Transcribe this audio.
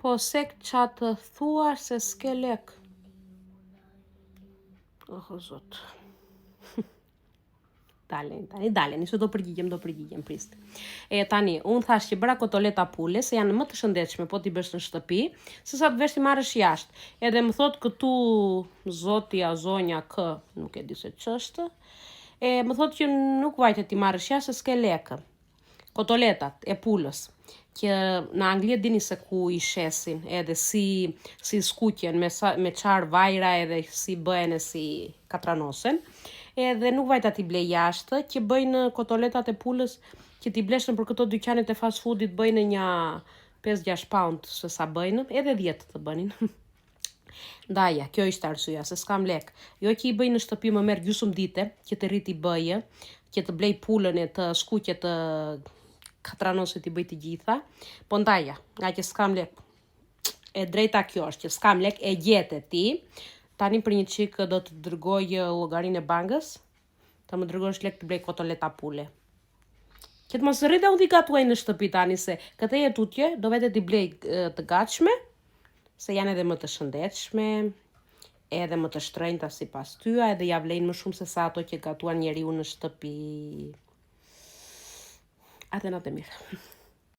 Po sek qa të thua se s'ke lek. Oh, zot. Daleni, se do përgjigjem, prist. E tani, unë thash që bëra kotoleta pule, se janë më të shëndetshme, po t'i bësh në shtëpi, se sa të vesh t'i marrësh jashtë. Edhe më thot këtu zotja, zonja kë, nuk e di se ç'është, e më thot që nuk vajte t'i marrësh jashtë, se s'ke lekë. Kotoletat e pulës, që në Angli dini se ku i shesin, edhe si skuqen me qarë vajra, edhe si bëhen e si katranosen. Edhe nuk vajta t'i blej jashtë, që bëjnë kotoletat e pulës, që t'i bleshën për këto dyqanet e fast foodit bëjnë një 5-6 pound, se sa bëjnë, edhe 10 të bënin. Ndaja, kjo ishte arsyeja, se s'kam lek. Jo që i bëjnë në shtëpi më merr gjysmë dite, që të rrit i bëje, që të blej pulën e të skuqe të katranosit i bëj të gjitha, po ndaja, nga që s'kam lek. E drejta kjo është, që s'kam lek, e gjete ti. Tani për një qikë do të dërgoj llogarinë e bankës, të më dërgosh lek të blej kotoleta pule. Që të mos rritë unë t'i gatuaj në shtëpi tani, se këtë jetutje do vete t'i blej të gatshme, se janë edhe më të shëndetshme, edhe më të shtrenjta sipas tyja, edhe ja vlejnë më shumë se sa ato që gatuan njeriu në shtëpi. Atë natë mirë.